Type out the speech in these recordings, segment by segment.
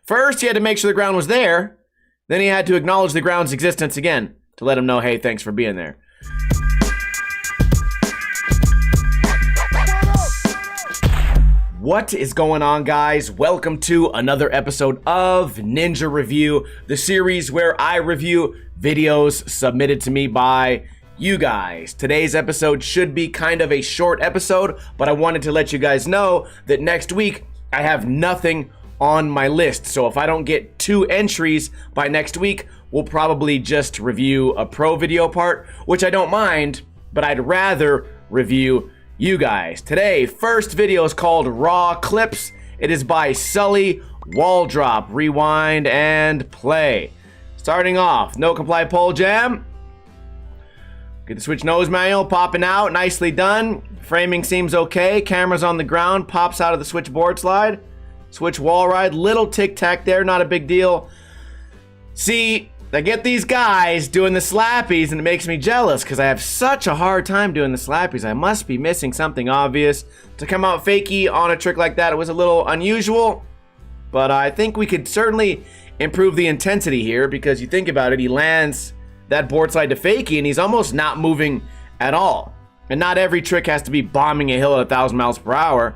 First, he had to make sure the ground was there. Then he had to acknowledge the ground's existence again to let him know, hey, thanks for being there. What is going on, guys? Welcome to another episode of Ninja Review, the series where I review videos submitted to me by you guys. Today's episode should be kind of a short episode, but I wanted to let you guys know that next week I have nothing on my list. So if I don't get 2 entries by next week, we'll probably just review a pro video part, which I don't mind, but I'd rather review you guys. Today, first video is called Raw Clips. It is by Sully Wall Drop. Rewind and play. Starting off, no comply pole jam. Get the switch nose manual popping out, nicely done. Framing seems okay. Camera's on the ground, pops out of the switchboard slide. Switch wall ride, little tic-tac there, not a big deal. See, I get these guys doing the slappies and it makes me jealous because I have such a hard time doing the slappies. I must be missing something obvious. To come out fakey on a trick like that, it was a little unusual, but I think we could certainly improve the intensity here because you think about it, he lands that board slide to fakey and he's almost not moving at all. And not every trick has to be bombing a hill at 1,000 miles per hour.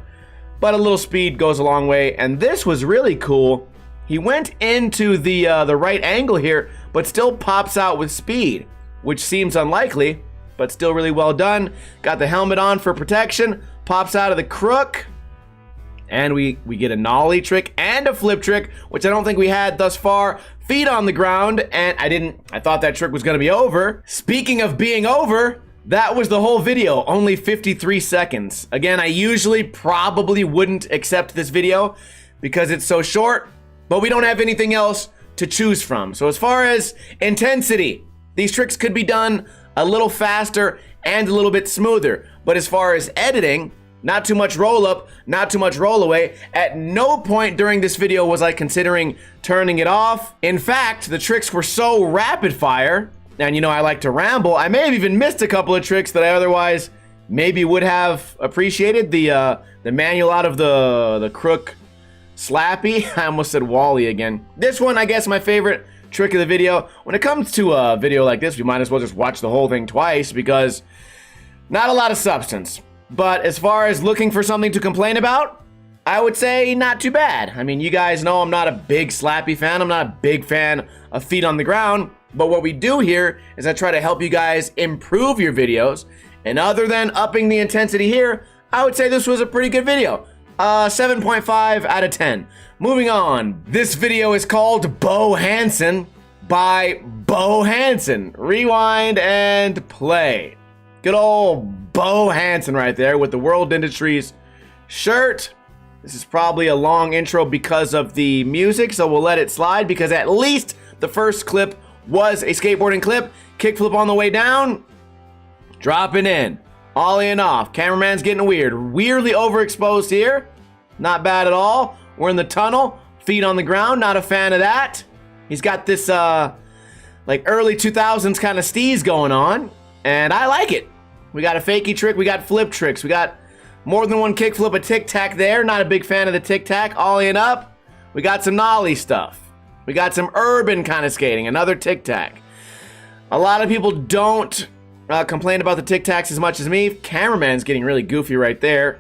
But a little speed goes a long way, and this was really cool. He went into the right angle here, but still pops out with speed, which seems unlikely, but still really well done. Got the helmet on for protection, pops out of the crook, and we get a nollie trick and a flip trick, which I don't think we had thus far. Feet on the ground, and I thought that trick was gonna be over. Speaking of being over, that was the whole video, only 53 seconds. Again, I usually probably wouldn't accept this video because it's so short, but we don't have anything else to choose from. So as far as intensity, these tricks could be done a little faster and a little bit smoother. But as far as editing, not too much roll up, not too much roll away. At no point during this video was I considering turning it off. In fact, the tricks were so rapid fire, and you know I like to ramble, I may have even missed a couple of tricks that I otherwise maybe would have appreciated. The manual out of the crook slappy. I almost said Wally again. This one, I guess, my favorite trick of the video. When it comes to a video like this, we might as well just watch the whole thing twice because not a lot of substance. But as far as looking for something to complain about, I would say not too bad. I mean, you guys know I'm not a big slappy fan. I'm not a big fan of feet on the ground. But what we do here is I try to help you guys improve your videos. And other than upping the intensity here, I would say this was a pretty good video. 7.5 out of 10. Moving on. This video is called Bo Hansen by Bo Hansen. Rewind and play. Good old Bo Hansen right there with the World Industries shirt. This is probably a long intro because of the music, so we'll let it slide because at least the first clip was a skateboarding clip. Kickflip on the way down, dropping in, ollieing off. Cameraman's getting weird. Weirdly overexposed here. Not bad at all. We're in the tunnel, feet on the ground. Not a fan of that. He's got this like early 2000s kind of steez going on, and I like it. We got a fakey trick. We got flip tricks. We got more than one kickflip, a tic-tac there. Not a big fan of the tic-tac. Ollieing up. We got some nollie stuff. We got some urban kind of skating, another tic-tac. A lot of people don't complain about the tic-tacs as much as me. Cameraman's getting really goofy right there.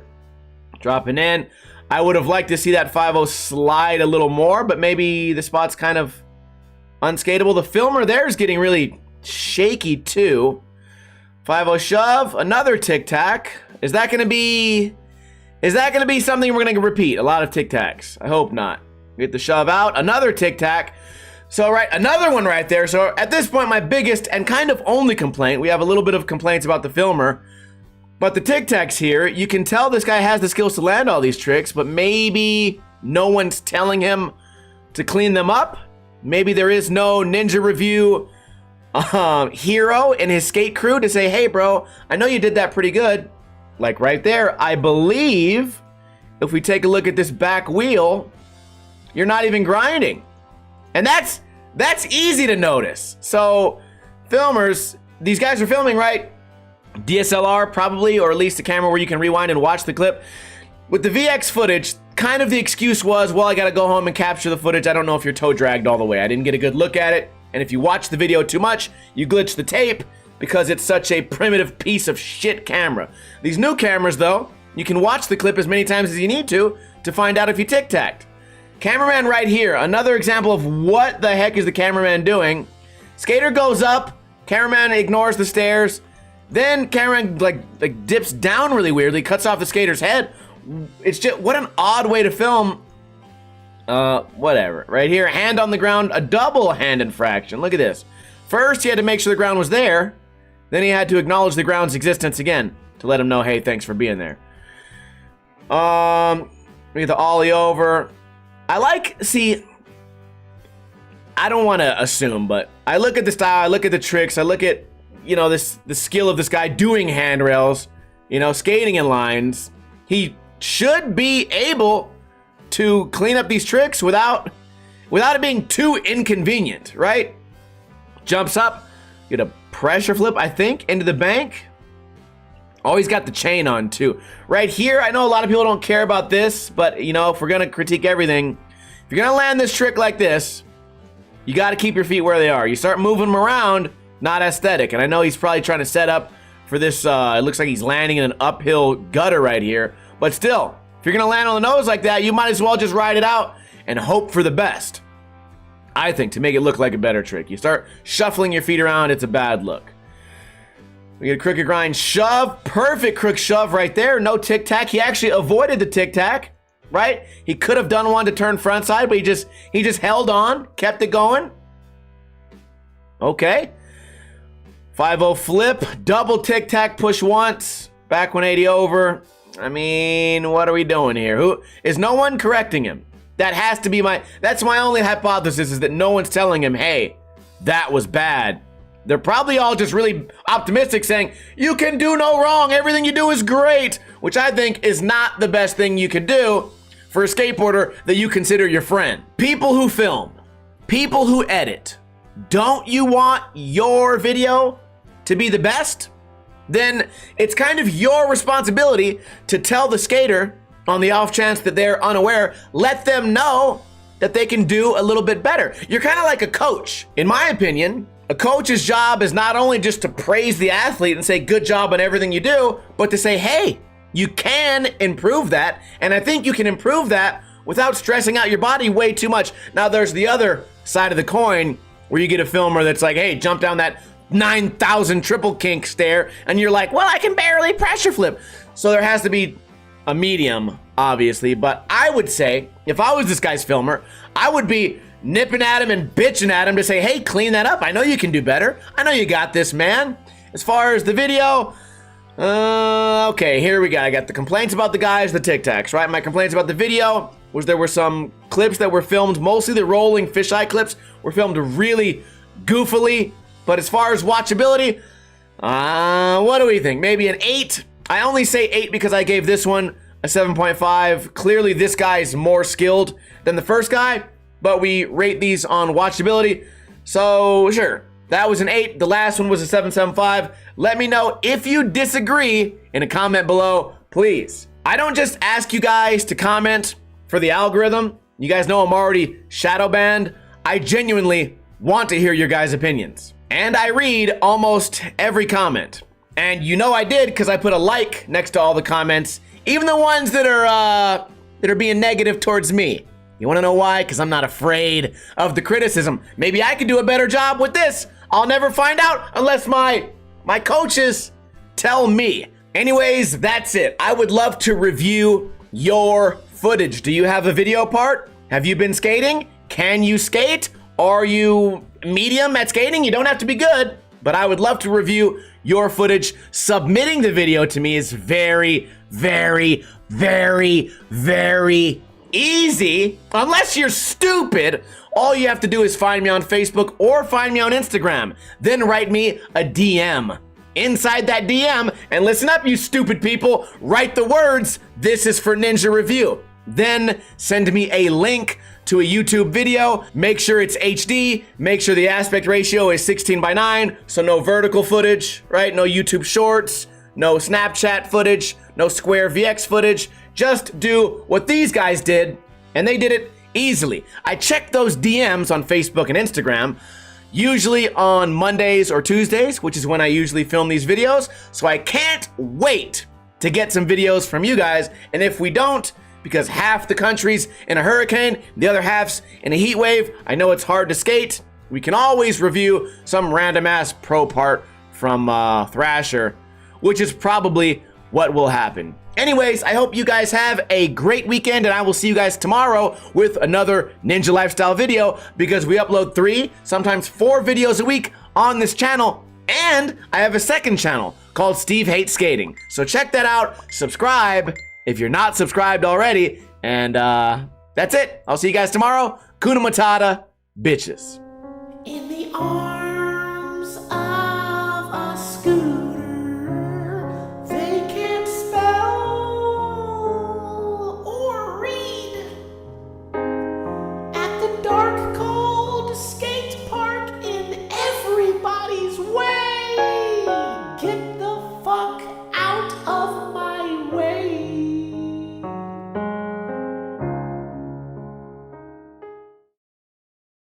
Dropping in. I would have liked to see that 5-0 slide a little more, but maybe the spot's kind of unskateable. The filmer there is getting really shaky too. 5-0 shove, another tic-tac. Is that gonna be something we're gonna repeat? A lot of tic-tacs. I hope not. Get the shove out, another tic-tac. So right, another one right there. So at this point, my biggest and kind of only complaint, we have a little bit of complaints about the filmer, but the tic-tacs here, you can tell this guy has the skills to land all these tricks, but maybe no one's telling him to clean them up. Maybe there is no Ninja Review hero in his skate crew to say, hey bro, I know you did that pretty good. Like right there, I believe if we take a look at this back wheel, you're not even grinding. And that's easy to notice. So filmers, these guys are filming, right? DSLR probably, or at least a camera where you can rewind and watch the clip. With the VX footage, kind of the excuse was, well, I gotta go home and capture the footage. I don't know if you're toe dragged all the way. I didn't get a good look at it. And if you watch the video too much, you glitch the tape because it's such a primitive piece of shit camera. These new cameras, though, you can watch the clip as many times as you need to find out if you tic-tacked. Cameraman right here, another example of what the heck is the cameraman doing. Skater goes up, cameraman ignores the stairs, then cameraman like dips down really weirdly, cuts off the skater's head. It's just, what an odd way to film. Whatever. Right here, hand on the ground, a double hand infraction. Look at this. First, he had to make sure the ground was there. Then he had to acknowledge the ground's existence again to let him know, hey, thanks for being there. We get the ollie over. See, I don't want to assume, but I look at the style, I look at the tricks, I look at, the skill of this guy doing handrails, skating in lines. He should be able to clean up these tricks without it being too inconvenient, right? Jumps up, get a pressure flip, I think, into the bank. Oh, he's got the chain on too. Right here, I know a lot of people don't care about this, but if we're gonna critique everything, if you're gonna land this trick like this, you gotta keep your feet where they are. You start moving them around, not aesthetic. And I know he's probably trying to set up for this, it looks like he's landing in an uphill gutter right here. But still, if you're gonna land on the nose like that, you might as well just ride it out and hope for the best. I think, to make it look like a better trick. You start shuffling your feet around, it's a bad look. We get a crooked grind shove, perfect crook shove right there, no tic-tac. He actually avoided the tic-tac, right? He could have done one to turn front side, but he just held on, kept it going. Okay. 5-0 flip, double tic-tac, push once, back 180 over. I mean, what are we doing here? Is no one correcting him? That has to be that's my only hypothesis, is that no one's telling him, hey, that was bad. They're probably all just really optimistic, saying, you can do no wrong, everything you do is great, which I think is not the best thing you could do for a skateboarder that you consider your friend. People who film, people who edit, don't you want your video to be the best? Then it's kind of your responsibility to tell the skater, on the off chance that they're unaware, let them know that they can do a little bit better. You're kind of like a coach. In my opinion, a coach's job is not only just to praise the athlete and say good job on everything you do, but to say, hey, you can improve that. And I think you can improve that without stressing out your body way too much. Now there's the other side of the coin where you get a filmer that's like, hey, jump down that 9,000 triple kink stair, and you're like, well, I can barely pressure flip. So there has to be a medium, obviously, but I would say, if I was this guy's filmer, I would be nipping at him and bitching at him to say, hey, clean that up. I know you can do better. I know you got this, man. As far as the video, okay, here we go. I got the complaints about the guys, the tic-tacs, right? My complaints about the video was there were some clips that were filmed, mostly the rolling fisheye clips were filmed really goofily, but as far as watchability, what do we think? Maybe an 8? I only say 8 because I gave this one a 7.5. Clearly, this guy's more skilled than the first guy, but we rate these on watchability. So, sure, that was an 8. The last one was a 7.75. Let me know if you disagree in a comment below, please. I don't just ask you guys to comment for the algorithm. You guys know I'm already shadow banned. I genuinely want to hear your guys' opinions. And I read almost every comment. And you know I did because I put a like next to all the comments, even the ones that are being negative towards me. You want to know why? Because I'm not afraid of the criticism. Maybe I could do a better job with this. I'll never find out unless my coaches tell me. Anyways, that's it. I would love to review your footage. Do you have a video part? Have you been skating? Can you skate? Are you medium at skating? You don't have to be good, but I would love to review your footage. Submitting the video to me is very, very, very, very easy. Unless you're stupid, all you have to do is find me on Facebook or find me on Instagram. Then write me a DM. Inside that DM, and listen up, you stupid people, write the words, "This is for Ninja Review." Then send me a link to a YouTube video. Make sure it's HD. Make sure the aspect ratio is 16:9, so no vertical footage, right? No YouTube shorts, no Snapchat footage, no Square VX footage, Just do what these guys did, and they did it easily. I check those DMs on Facebook and Instagram, usually on Mondays or Tuesdays, which is when I usually film these videos. So I can't wait to get some videos from you guys. And if we don't, because half the country's in a hurricane, the other half's in a heat wave, I know it's hard to skate. We can always review some random ass pro part from Thrasher, which is probably what will happen. Anyways, I hope you guys have a great weekend, and I will see you guys tomorrow with another Ninja Lifestyle video, because we upload 3, sometimes 4 videos a week on this channel, and I have a second channel called Steve Hates Skating. So check that out, subscribe if you're not subscribed already, and that's it. I'll see you guys tomorrow. Kuna Matata, bitches. In the arms